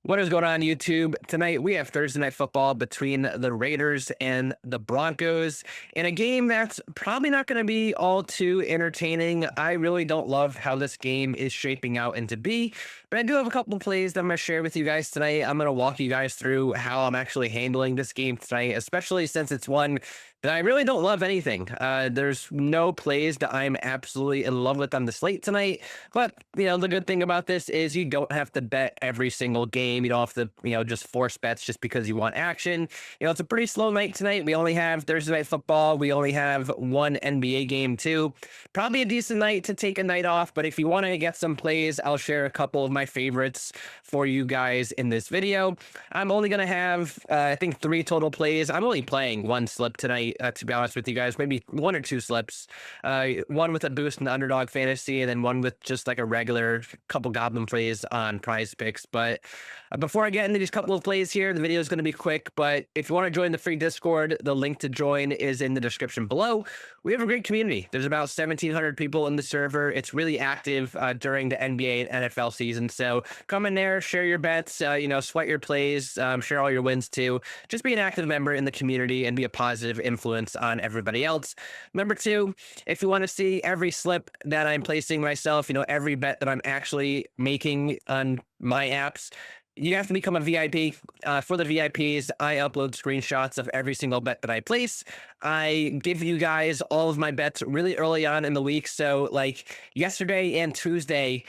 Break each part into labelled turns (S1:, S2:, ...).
S1: What is going on, YouTube? Tonight we have Thursday Night Football between the Raiders and the Broncos in a game that's probably not going to be all too entertaining. I really don't love how this game is shaping out into be, but I do have a couple of plays that I'm going to share with you guys tonight. I'm going to walk you guys through how I'm actually handling this game tonight, especially since it's one that I really don't love anything. There's no plays that I'm absolutely in love with on the slate tonight, but the good thing about this is you don't have to bet every single game. You don't have to, just force bets just because you want action. It's a pretty slow night tonight. We only have Thursday Night Football. We only have one NBA game too. Probably a decent night to take a night off, but if you want to get some plays, I'll share a couple of my favorites for you guys in this video. I'm only going to have, I think, 3 total plays. I'm only playing 1 slip tonight, to be honest with you guys, maybe 1 or 2 slips. One with a boost in the Underdog Fantasy, and then one with just like a regular couple goblin plays on PrizePicks. But before I get into these couple of plays here, the video is going to be quick. But if you want to join the free Discord, the link to join is in the description below. We have a great community. There's about 1,700 people in the server. It's really active during the NBA and NFL season. So come in there, share your bets, sweat your plays, share all your wins too. Just be an active member in the community and be a positive influence on everybody else. Number 2, if you want to see every slip that I'm placing myself, every bet that I'm actually making on my apps, you have to become a VIP. For the VIPs, I upload screenshots of every single bet that I place. I give you guys all of my bets really early on in the week. So like yesterday and Tuesday,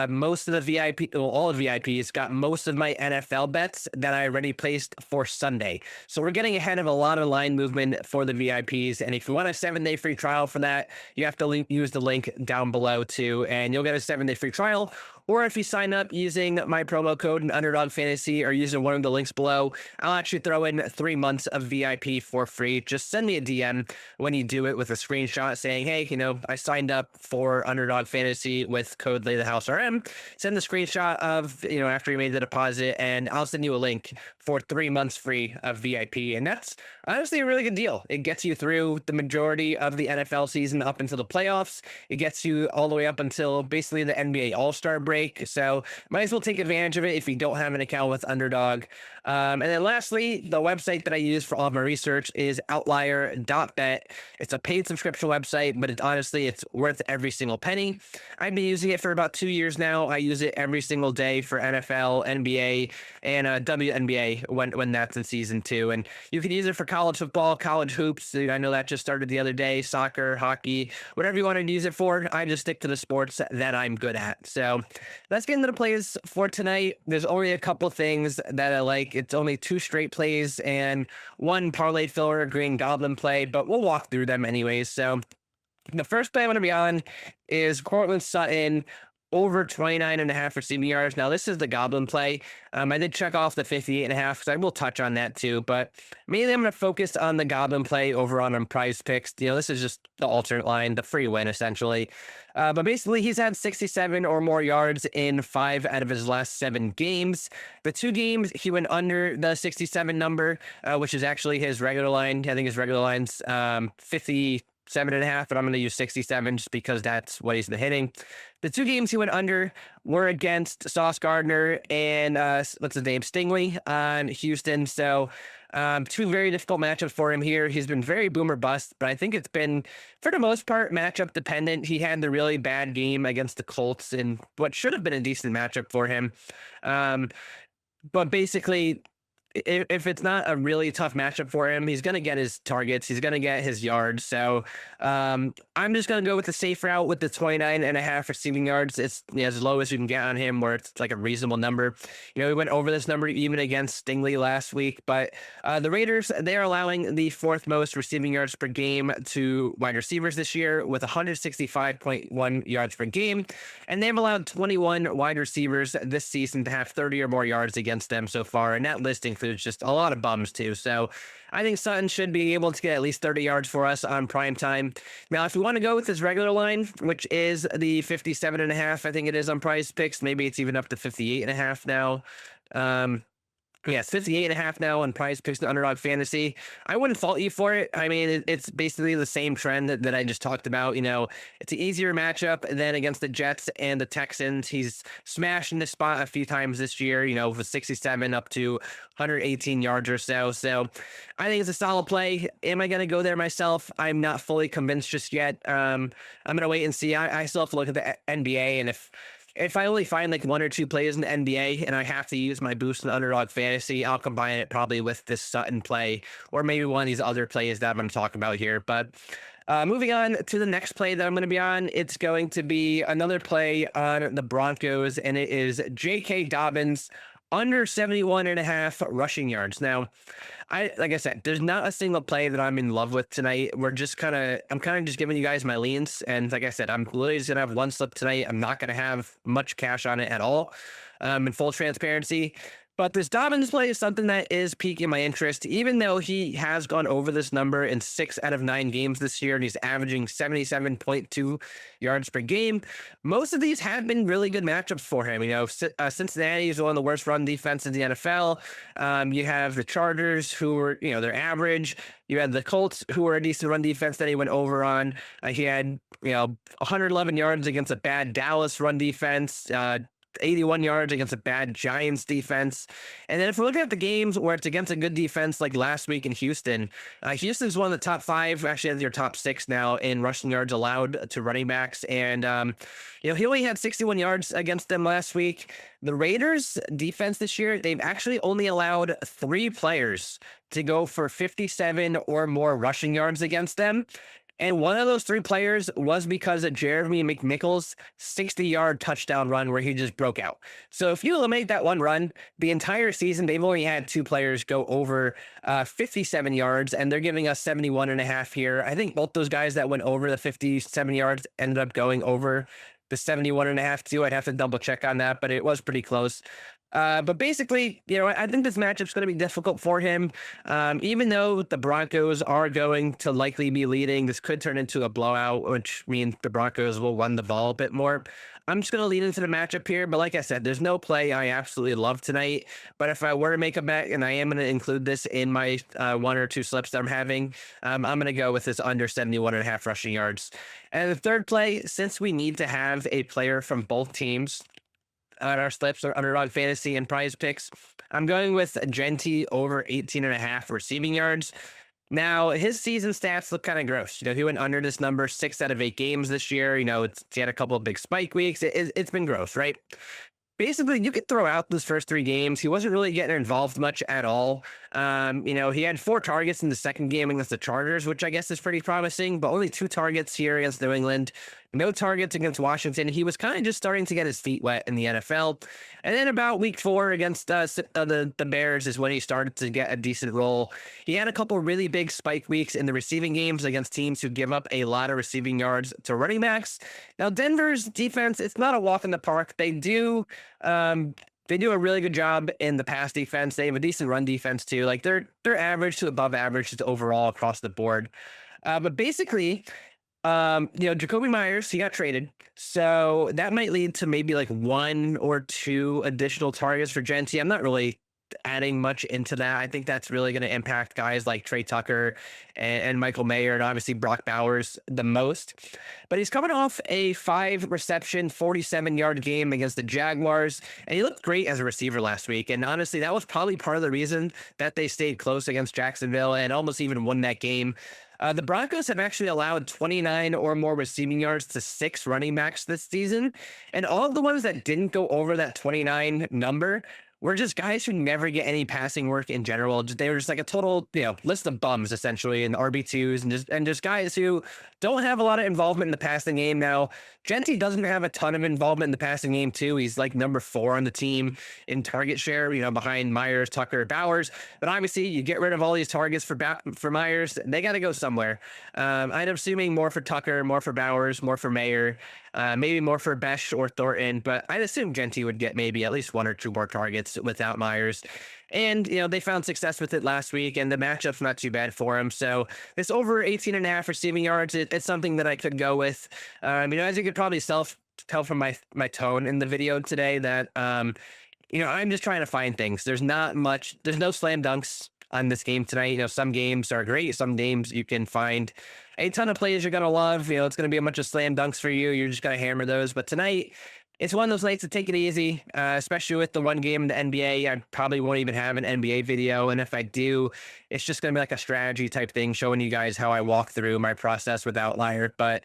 S1: most of the all of the VIPs got most of my NFL bets that I already placed for Sunday. So we're getting ahead of a lot of line movement for the VIPs. And if you want a 7-day free trial for that, you have to use the link down below too, and you'll get a 7-day free trial. Or if you sign up using my promo code in Underdog Fantasy or using one of the links below, I'll actually throw in 3 months of VIP for free. Just send me a DM when you do it with a screenshot saying, hey, I signed up for Underdog Fantasy with code LayTheHouseRM. Send the screenshot of, after you made the deposit, and I'll send you a link for 3 months free of VIP. And that's honestly a really good deal. It gets you through the majority of the NFL season up until the playoffs. It gets you all the way up until basically the NBA All-Star break. So might as well take advantage of it if you don't have an account with Underdog. And then lastly, the website that I use for all of my research is Outlier.bet. It's a paid subscription website, but it's worth every single penny. I've been using it for about 2 years now. I use it every single day for NFL, NBA, and WNBA when that's in season 2. And you can use it for college football, college hoops. I know that just started the other day, soccer, hockey, whatever you want to use it for. I just stick to the sports that I'm good at. So let's get into the plays for tonight. There's only a couple things that I like. It's only 2 straight plays and 1 parlay filler green goblin play, but we'll walk through them anyways. So the first play I'm going to be on is Cortland Sutton over 29.5 receiving yards. Now, this is the goblin play. I did check off the 58.5 because I will touch on that too, but mainly I'm going to focus on the goblin play over on PrizePicks. This is just the alternate line, the free win essentially. But basically, he's had 67 or more yards in 5 out of his last 7 games. The 2 games, he went under the 67 number, which is actually his regular line. I think his regular line's 57.5, but I'm going to use 67 just because that's what he's been hitting. The 2 games he went under were against Sauce Gardner and what's his name, Stingley on Houston. So 2 very difficult matchups for him here. He's been very boomer bust, but I think it's been, for the most part, matchup dependent. He had the really bad game against the Colts in what should have been a decent matchup for him. But basically, if it's not a really tough matchup for him, he's going to get his targets. He's going to get his yards. So I'm just going to go with the safe route with the 29.5 receiving yards. It's as low as you can get on him, where it's like a reasonable number. We went over this number even against Stingley last week, but the Raiders, they're allowing the 4th most receiving yards per game to wide receivers this year with 165.1 yards per game. And they've allowed 21 wide receivers this season to have 30 or more yards against them so far. And that list includes just a lot of bums too. So I think Sutton should be able to get at least 30 yards for us on prime time. Now, if we want to go with his regular line, which is the 57.5, I think it is on PrizePicks. Maybe it's even up to 58.5 now. Yeah, it's 58.5 now on PrizePicks and Underdog Fantasy. I wouldn't fault you for it. I mean, it's basically the same trend that I just talked about. It's an easier matchup than against the Jets and the Texans. He's smashed in this spot a few times this year, with 67 up to 118 yards or so. So I think it's a solid play. Am I going to go there myself? I'm not fully convinced just yet. I'm going to wait and see. I still have to look at the NBA, and if I only find like one or two plays in the NBA and I have to use my boost in Underdog Fantasy, I'll combine it probably with this Sutton play or maybe one of these other plays that I'm going to talk about here. But moving on to the next play that I'm going to be on, it's going to be another play on the Broncos, and it is J.K. Dobbins under 71.5 rushing yards. Now, like I said, there's not a single play that I'm in love with tonight. I'm kind of just giving you guys my leans. And like I said, I'm literally just going to have one slip tonight. I'm not going to have much cash on it at all, in full transparency. But this Dobbins play is something that is piquing my interest, even though he has gone over this number in 6 out of 9 games this year, and he's averaging 77.2 yards per game. Most of these have been really good matchups for him. Cincinnati is one of the worst run defenses in the NFL. You have the Chargers, who were, they're average. You had the Colts, who were a decent run defense that he went over on. He had, 111 yards against a bad Dallas run defense. 81 yards against a bad Giants defense. And then if we're looking at the games where it's against a good defense like last week in Houston, Houston's one of the top 5, actually has your top 6 now in rushing yards allowed to running backs. And, he only had 61 yards against them last week. The Raiders defense this year, they've actually only allowed 3 players to go for 57 or more rushing yards against them. And one of those 3 players was because of Jeremy McNichols' 60-yard touchdown run where he just broke out. So if you eliminate that one run, the entire season, they've only had 2 players go over 57 yards, and they're giving us 71.5 here. I think both those guys that went over the 57 yards ended up going over the 71.5 too. I'd have to double check on that, but it was pretty close. But basically, I think this matchup's going to be difficult for him. Even though the Broncos are going to likely be leading, this could turn into a blowout, which means the Broncos will run the ball a bit more. I'm just going to lead into the matchup here. But like I said, there's no play I absolutely love tonight. But if I were to make a bet, and I am going to include this in my 1 or 2 slips that I'm having, I'm going to go with this under 71.5 rushing yards. And the third play, since we need to have a player from both teams on our slips or Underdog Fantasy and PrizePicks, I'm going with Genty over 18.5 receiving yards. Now, his season stats look kind of gross. He went under this number 6 out of 8 games this year. He had a couple of big spike weeks. It's been gross, right? Basically, you could throw out those first 3 games. He wasn't really getting involved much at all. He had 4 targets in the second game against the Chargers, which I guess is pretty promising, but only 2 targets here against New England. No targets against Washington. He was kind of just starting to get his feet wet in the NFL. And then about week 4 against the Bears is when he started to get a decent role. He had a couple really big spike weeks in the receiving games against teams who give up a lot of receiving yards to running backs. Now, Denver's defense, it's not a walk in the park. They do a really good job in the pass defense. They have a decent run defense too. Like they're average to above average just overall across the board. But basically, Jacoby Myers, he got traded. So that might lead to maybe like 1 or 2 additional targets for Genty. I'm not really adding much into that. I think that's really going to impact guys like Trey Tucker and Michael Mayer and obviously Brock Bowers the most. But he's coming off a 5 reception, 47-yard game against the Jaguars, and he looked great as a receiver last week. And honestly, that was probably part of the reason that they stayed close against Jacksonville and almost even won that game. The Broncos have actually allowed 29 or more receiving yards to 6 running backs this season. And all of the ones that didn't go over that 29 number were just guys who never get any passing work in general. They were just like a total, list of bums essentially, and RB2s, and just guys who don't have a lot of involvement in the passing game. Now, Genty doesn't have a ton of involvement in the passing game too. He's like number 4 on the team in target share, behind Myers, Tucker, Bowers. But obviously, you get rid of all these targets for Myers, they got to go somewhere. I'm assuming more for Tucker, more for Bowers, more for Mayer. Maybe more for Besh or Thornton, but I'd assume Genty would get maybe at least 1 or 2 more targets without Myers. And, they found success with it last week, and the matchup's not too bad for him. So this over 18.5 receiving yards, it's something that I could go with. As you could probably tell from my tone in the video today that I'm just trying to find things. There's not much, there's no slam dunks on this game tonight. Some games are great. Some games you can find a ton of plays you're going to love. It's going to be a bunch of slam dunks for you. You're just going to hammer those. But tonight, it's one of those nights to take it easy, especially with the one game in the NBA. I probably won't even have an NBA video. And if I do, it's just going to be like a strategy type thing, showing you guys how I walk through my process with Outlier. But,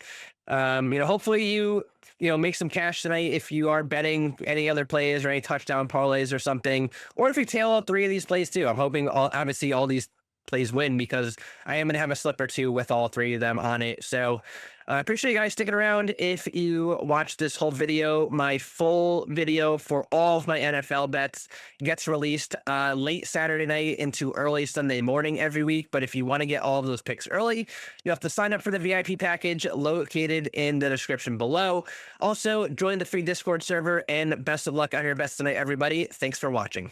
S1: hopefully make some cash tonight if you are betting any other plays or any touchdown parlays or something, or if you tail out three of these plays too. I'm hoping obviously all these plays win because I am going to have a slip or two with all three of them on it. So I appreciate you guys sticking around. If you watch this whole video, my full video for all of my NFL bets gets released late Saturday night into early Sunday morning every week. But if you want to get all of those picks early, you have to sign up for the VIP package located in the description below. Also, join the free Discord server, and best of luck on your bets tonight, everybody. Thanks for watching.